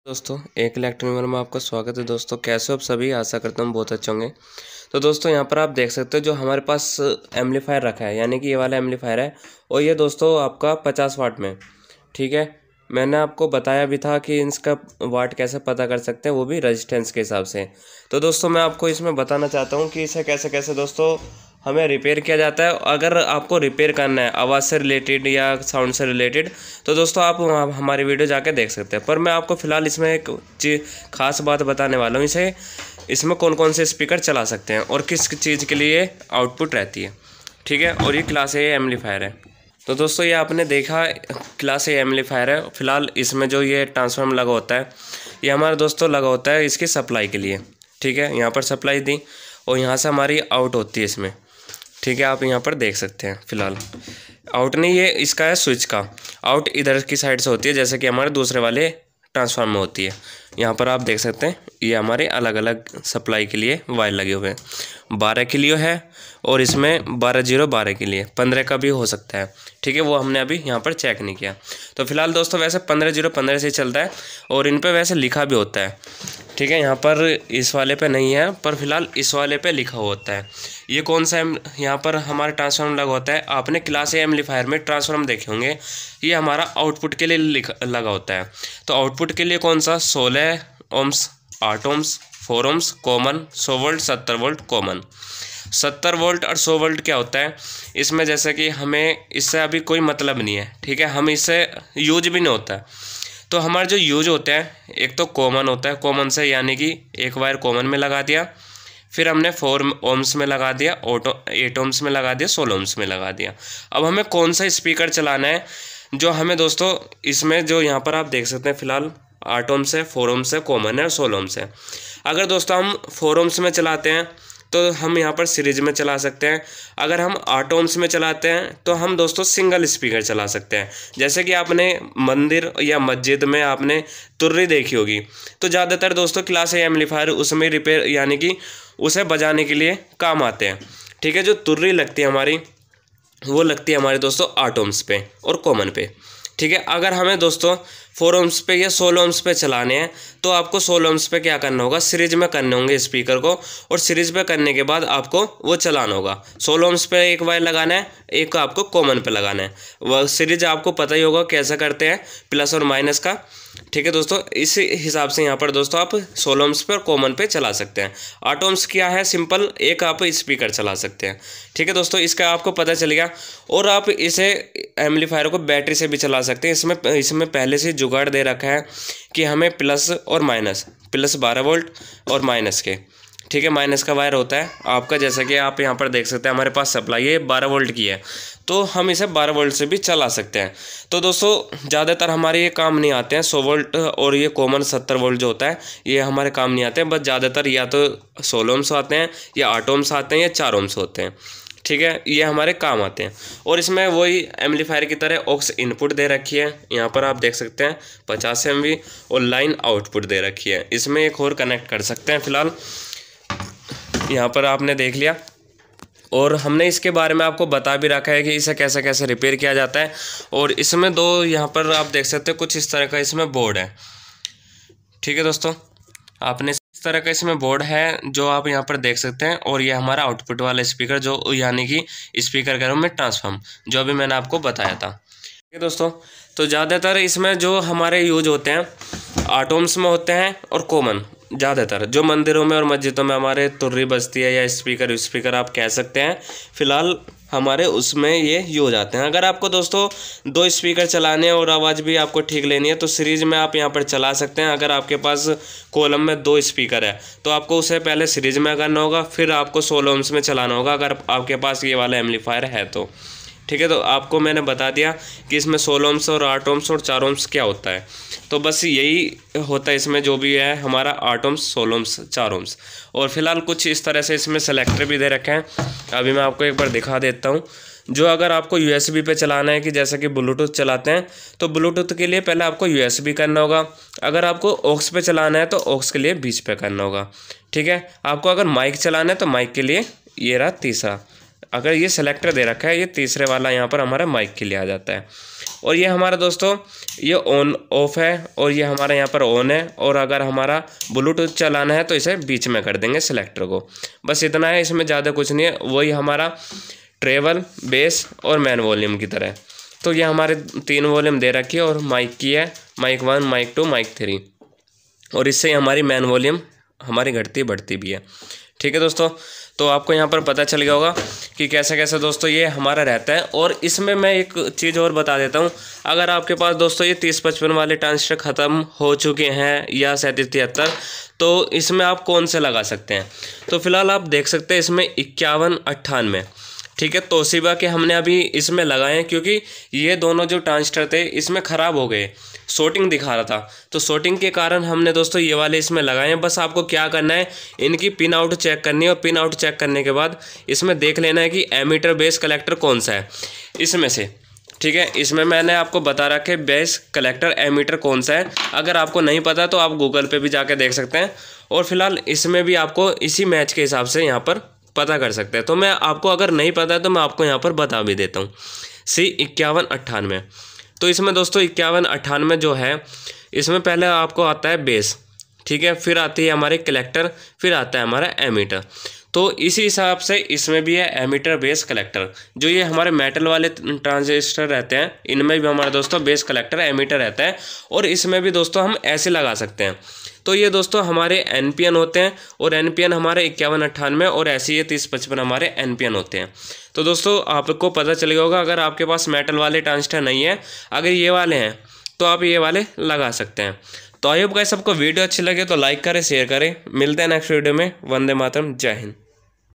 दोस्तों एक इलेक्ट्रॉनिक में आपका स्वागत है। दोस्तों कैसे हो आप सभी, आशा करता हूँ बहुत अच्छे होंगे। तो दोस्तों यहाँ पर आप देख सकते हो जो हमारे पास एम्पलीफायर रखा है, यानी कि ये वाला एम्पलीफायर है और ये दोस्तों आपका 50 वाट में, ठीक है। मैंने आपको बताया भी था कि इसका वाट कैसे पता कर सकते हैं, वो भी रेजिस्टेंस के हिसाब से। तो दोस्तों मैं आपको इसमें बताना चाहता हूँ कि इसे कैसे कैसे दोस्तों हमें रिपेयर किया जाता है। अगर आपको रिपेयर करना है आवाज़ से रिलेटेड या साउंड से रिलेटेड, तो दोस्तों आप हमारी वीडियो जाके देख सकते हैं। पर मैं आपको फ़िलहाल इसमें एक खास बात बताने वाला हूँ, इसमें कौन कौन से स्पीकर चला सकते हैं और किस चीज़ के लिए आउटपुट रहती है, ठीक है। और ये क्लास ए एम्पलीफायर है। तो दोस्तों ये आपने देखा क्लास ए एम्पलीफायर है। फ़िलहाल इसमें जो ये ट्रांसफार्मर लगा होता है, ये हमारा दोस्तों लगा होता है इसकी सप्लाई के लिए, ठीक है। यहाँ पर सप्लाई दी और यहाँ से हमारी आउट होती है इसमें, ठीक है। आप यहाँ पर देख सकते हैं फ़िलहाल आउट नहीं, ये इसका है स्विच का आउट इधर की साइड से होती है, जैसे कि हमारे दूसरे वाले ट्रांसफार्मर में होती है। यहाँ पर आप देख सकते हैं ये हमारे अलग अलग सप्लाई के लिए वायर लगे हुए हैं। 12 के लिए है और इसमें 12 के लिए 15 का भी हो सकता है, ठीक है। वो हमने अभी यहाँ पर चेक नहीं किया। तो फिलहाल दोस्तों वैसे 15 से चलता है और इन पर वैसे लिखा भी होता है, ठीक है। यहाँ पर इस वाले पे नहीं है, पर फिलहाल इस वाले पे लिखा हुआ होता है। ये कौन सा यहाँ पर हमारा ट्रांसफार्मर लगा होता है, आपने क्लास ए एम्पलीफायर में ट्रांसफार्मर देखे होंगे, ये हमारा आउटपुट के लिए लगा होता है। तो आउटपुट के लिए कौन सा 16 ohms, 8 ohms, 4 ohms common, 100 volt, 70 volt common. 70 volt और 100 वोल्ट क्या होता है इसमें, जैसे कि हमें इससे अभी कोई मतलब नहीं है, ठीक है। हम इससे यूज भी नहीं होता है। तो हमारा जो यूज होता है एक तो कॉमन होता है, कॉमन से यानी कि एक वायर कॉमन में लगा दिया, फिर हमने 4 ओम्स में लगा दिया, 8 ओम्स में लगा दिया, 16 ओम्स में लगा दिया। अब हमें कौन सा स्पीकर चलाना है, जो हमें दोस्तों इसमें जो यहाँ पर आप देख सकते हैं फ़िलहाल 8 ओम्स है, 4 ओम्स है कॉमन है और 16 ओम्स है। अगर दोस्तों हम 4 ओम्स में चलाते हैं तो हम यहाँ पर सीरीज में चला सकते हैं। अगर हम 8 ओम्स में चलाते हैं तो हम दोस्तों सिंगल स्पीकर चला सकते हैं। जैसे कि आपने मंदिर या मस्जिद में आपने तुर्री देखी होगी, तो ज़्यादातर दोस्तों क्लास ए एम्पलीफायर उसमें रिपेयर यानी कि उसे बजाने के लिए काम आते हैं, ठीक है। जो तुर्री लगती है हमारी, वो लगती है हमारे दोस्तों 8 ओम्स पे और कॉमन पे, ठीक है। अगर हमें दोस्तों 4 ओम्स पे या 16 ओम्स पे चलाने हैं तो आपको 16 ओम्स पे क्या करना होगा, सीरीज में करने होंगे स्पीकर को, और सीरीज पे करने के बाद आपको वो चलाना होगा। 16 ओम्स पे एक वायर लगाना है, एक आपको कॉमन पे लगाना है। वह सीरीज आपको पता ही होगा कैसे करते हैं, प्लस और माइनस का, ठीक है दोस्तों। इस हिसाब से यहाँ पर दोस्तों आप 16 ओम्स पे और कॉमन पे चला सकते हैं। 8 ओम्स क्या है, सिंपल एक आप स्पीकर चला सकते हैं, ठीक है दोस्तों। इसका आपको पता चलेगा। और आप इसे एम्पलीफायर को बैटरी से भी चला सकते हैं। इसमें पहले से जुगाड़ दे रखा है कि हमें प्लस और माइनस, प्लस 12 वोल्ट और माइनस के, ठीक है, माइनस का वायर होता है आपका। जैसा कि आप यहाँ पर देख सकते हैं हमारे पास सप्लाई है 12 वोल्ट की है, तो हम इसे 12 वोल्ट से भी चला सकते हैं। तो दोस्तों ज़्यादातर हमारे ये काम नहीं आते हैं 100 वोल्ट और ये कॉमन 70 वोल्ट जो होता है, ये हमारे काम नहीं आते हैं। बस ज़्यादातर या तो 16 ओम्स आते हैं या 8 ओम्स आते हैं या 4 ओम्स होते हैं, ठीक है। ये हमारे काम आते हैं। और इसमें वही एम्पलीफायर की तरह ऑक्स इनपुट दे रखी है, यहाँ पर आप देख सकते हैं 50 MV, और लाइन आउटपुट दे रखी है। इसमें एक और कनेक्ट कर सकते हैं फ़िलहाल, यहाँ पर आपने देख लिया। और हमने इसके बारे में आपको बता भी रखा है कि इसे कैसे कैसे रिपेयर किया जाता है। और इसमें दो यहाँ पर आप देख सकते हैं कुछ इस तरह का इसमें बोर्ड है, ठीक है दोस्तों। आपने इस तरह का इसमें बोर्ड है जो आप यहाँ पर देख सकते हैं। और ये हमारा आउटपुट वाला स्पीकर, जो यानी कि स्पीकर कह रहा हूँ मैं ट्रांसफार्म, जो अभी मैंने आपको बताया था, ठीक है दोस्तों। तो ज़्यादातर इसमें जो हमारे यूज होते हैं 8 ओम्स में होते हैं और कॉमन, ज़्यादातर जो मंदिरों में और मस्जिदों में हमारे तुर्री बजती है या स्पीकर आप कह सकते हैं, फ़िलहाल हमारे उसमें ये यूज आते हैं। अगर आपको दोस्तों 2 स्पीकर चलाने हैं और आवाज़ भी आपको ठीक लेनी है तो सीरीज में आप यहाँ पर चला सकते हैं। अगर आपके पास कॉलम में 2 स्पीकर है तो आपको उसे पहले सीरीज में करना होगा, फिर आपको 16 ओम्स में चलाना होगा अगर आपके पास ये वाला एम्पलीफायर है तो, ठीक है। तो आपको मैंने बता दिया कि इसमें 16 ओम्स और 8 ओम्स और 4 ओम्स क्या होता है। तो बस यही होता है इसमें जो भी है हमारा 8 ओम्स, 16 ओम्स, 4 ओम्स। और फिलहाल कुछ इस तरह से इसमें सेलेक्टर भी दे रखे हैं। अभी मैं आपको एक बार दिखा देता हूँ। जो अगर आपको USB पे चलाना है कि जैसे कि ब्लूटूथ चलाते हैं, तो ब्लूटूथ के लिए पहले आपको USB करना होगा। अगर आपको ऑक्स पे चलाना है तो ऑक्स के लिए 20 पे करना होगा, ठीक है। आपको अगर माइक चलाना है तो माइक के लिए ये रहा तीसरा अगर ये सेलेक्टर दे रखा है, ये तीसरे वाला यहाँ पर हमारा माइक के लिए आ जाता है। और ये हमारा दोस्तों ये ऑन ऑफ है और ये हमारा यहाँ पर ऑन है। और अगर हमारा ब्लूटूथ चलाना है तो इसे बीच में कर देंगे सेलेक्टर को। बस इतना है, इसमें ज़्यादा कुछ नहीं है। वही हमारा ट्रेवल, बेस और मैन वॉल्यूम की तरह। तो ये हमारे 3 वॉल्यूम दे रखी है और माइक की है, माइक 1, माइक 2, माइक 3। और इससे हमारी मैन वॉल्यूम हमारी घटती बढ़ती भी है। ठीक है दोस्तों, तो आपको यहाँ पर पता चल गया होगा कि कैसे कैसे दोस्तों ये हमारा रहता है। और इसमें मैं एक चीज़ और बता देता हूँ, अगर आपके पास दोस्तों ये 3055 वाले ट्रांजिस्टर ख़त्म हो चुके हैं या 3773, तो इसमें आप कौन से लगा सकते हैं। तो फिलहाल आप देख सकते हैं इसमें 5198, ठीक है, तोशिबा के हमने अभी इसमें लगाए हैं, क्योंकि ये दोनों जो ट्रांजिस्टर थे इसमें ख़राब हो गए, शॉर्टिंग दिखा रहा था। तो शॉर्टिंग के कारण हमने दोस्तों ये वाले इसमें लगाए हैं। बस आपको क्या करना है, इनकी पिन आउट चेक करनी है और पिन आउट चेक करने के बाद इसमें देख लेना है कि एमीटर बेस कलेक्टर कौन सा है इसमें से। ठीक है, इसमें मैंने आपको बता रखा है बेस कलेक्टर एमीटर कौन सा है। अगर आपको नहीं पता तो आप गूगल पे भी जाके देख सकते हैं। और फिलहाल इसमें भी आपको इसी मैच के हिसाब से यहाँ पर पता कर सकते हैं। तो मैं आपको अगर नहीं पता है तो मैं आपको यहाँ पर बता भी देता हूँ। C5198, तो इसमें दोस्तों 5198 जो है, इसमें पहले आपको आता है बेस, ठीक है, फिर आती है हमारे कलेक्टर, फिर आता है हमारा एमीटर। तो इसी हिसाब से इसमें भी है एमीटर, बेस, कलेक्टर। जो ये हमारे मेटल वाले ट्रांजिस्टर रहते हैं इनमें भी हमारे दोस्तों बेस, कलेक्टर, एमीटर रहता है। और इसमें भी दोस्तों हम ऐसे लगा सकते हैं। तो ये दोस्तों हमारे NPN होते हैं और NPN हमारे 5198 और ऐसे ये 3055 हमारे NPN होते हैं। तो दोस्तों आपको पता चलेगा होगा, अगर आपके पास मेटल वाले ट्रांजिस्टर नहीं है, अगर ये वाले हैं तो आप ये वाले लगा सकते हैं। तो आई होप गाइस सबको वीडियो अच्छी लगे तो लाइक करें, शेयर करें। मिलते हैं नेक्स्ट वीडियो में। वंदे मातरम, जय हिंद।